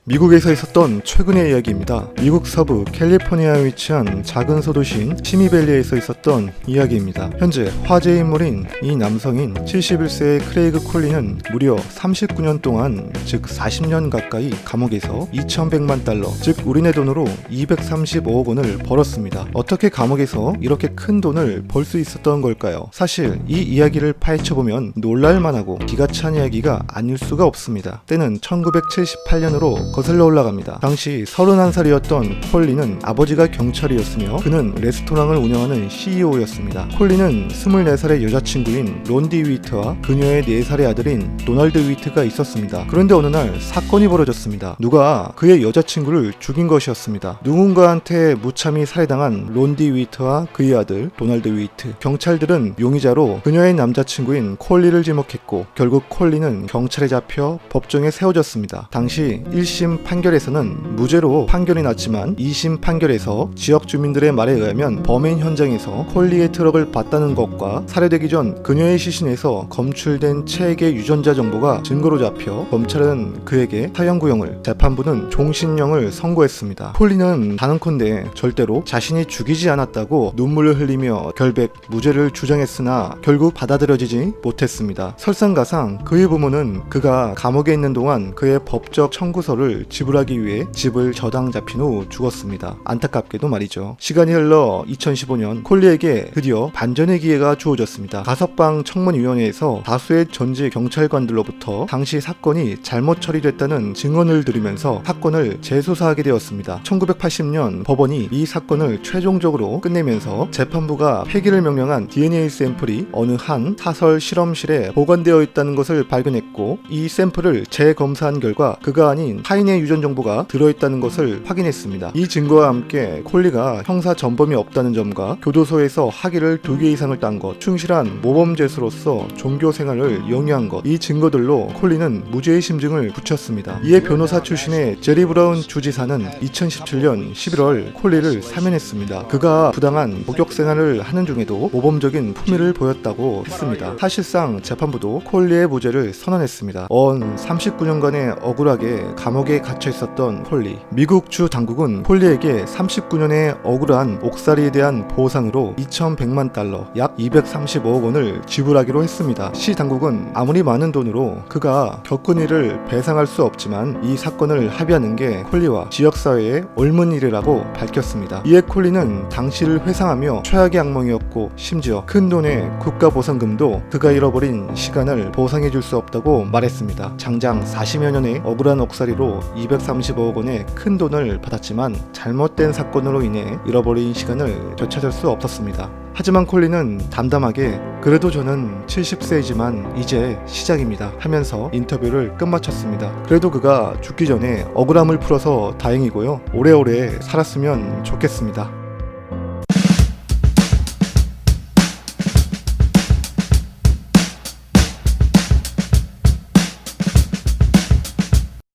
미국에서 있었던 최근의 이야기입니다. 미국 서부 캘리포니아에 위치한 작은 소도시인 시미밸리에서 있었던 이야기입니다. 현재 화제의 인물인 이 남성인 71세의 크레이그 콜린은 무려 39년 동안, 즉 40년 가까이 감옥에서 2,100만 달러, 즉 우리네 돈으로 235억 원을 벌었습니다. 어떻게 감옥에서 이렇게 큰 돈을 벌 수 있었던 걸까요? 사실 이 이야기를 파헤쳐보면 놀랄만하고 기가 찬 이야기가 아닐 수가 없습니다. 때는 1978년으로 거슬러 올라갑니다. 당시 31살이었던 콜린은 아버지가 경찰이었으며 그는 레스토랑을 운영하는 CEO였습니다. 콜린은 24살의 여자친구인 론디 위트와 그녀의 4살의 아들인 도널드 위트가 있었습니다. 그런데 어느 날 사건이 벌어졌습니다. 누가 그의 여자친구를 죽인 것이었습니다. 누군가한테 무참히 살해당한 론디 위트와 그의 아들 도널드 위트. 경찰들은 용의자로 그녀의 남자친구인 콜리를 지목했고 결국 콜리는 경찰에 잡혀 법정에 세워졌습니다. 당시 1심 판결에서는 무죄로 판결이 났지만 2심 판결에서 지역 주민들의 말에 의하면 범행 현장에서 콜리의 트럭을 봤다는 것과 살해되기 전 그녀의 시신에서 검출된 체액의 유전자 정보가 증거로 잡혀 검찰은 그에게 사형구형을, 재판부는 종신형을 선고했습니다. 콜리는 단언컨대 절대로 자신이 죽이지 않았다고 눈물을 흘리며 결백 무죄를 주장했으나 결국 받아들여지지 못했습니다. 설상가상 그의 부모는 그가 감옥에 있는 동안 그의 법적 청구서를 지불하기 위해 집을 저당 잡힌 후 죽었습니다. 안타깝게도 말이죠. 시간이 흘러 2015년 콜리에게 드디어 반전의 기회가 주어졌습니다. 가석방 청문위원회에서 다수의 전직 경찰관들로부터 당시 사건이 잘못 처리됐다는 증언을 들으면서 사건을 재수사하게 되었습니다. 1980년 법원이 이 사건을 최종적으로 끝내면서 재판부가 폐기를 명령한 DNA 샘플이 어느 한 사설 실험실에 보관되어 있다는 것을 발견했고 이 샘플을 재검사한 결과 그가 아닌 타인의 유전 정보가 들어있다는 것을 확인했습니다. 이 증거와 함께 콜리가 형사 전범이 없다는 점과 교도소에서 학위를 2개 이상을 딴 것, 충실한 모범죄수로서 종교 생활을 영위한 것, 이 증거들로 콜리는 무죄의 심증을 붙였습니다. 이에 변호사 출신의 제리 브라운 주지사는 2017년 11월 콜리를 사면했습니다. 그가 부당한 목욕 생활을 하는 중에도 모범적인 품위를 보였다고 했습니다. 사실상 재판부도 콜리의 무죄를 선언했습니다. 39년간의 억울하게 감옥에 갇혀 있었던 콜리. 미국 주 당국은 콜리에게 39년의 억울한 옥살이에 대한 보상으로 2,100만 달러, 약 235억 원을 지불하기로 했습니다. 시 당국은 아무리 많은 돈으로 그가 겪은 일을 배상할 수 없지만 이 사건을 합의하는 게 콜리와 지역사회에 옳은 일이라고 밝혔습니다. 이에 콜리는 당시를 회상하며 최악의 악몽이었고 심지어 큰 돈의 국가보상금도 그가 잃어버린 시간을 보상해줄 수 없다고 말했습니다. 장장 40여 년의 억울한 옥살이로 235억 원의 큰 돈을 받았지만 잘못된 사건으로 인해 잃어버린 시간을 되찾을 수 없었습니다. 하지만 콜린은 담담하게 그래도 저는 70세이지만 이제 시작입니다 하면서 인터뷰를 끝마쳤습니다. 그래도 그가 죽기 전에 억울함을 풀어서 다행이고요. 오래오래 살았으면 좋겠습니다.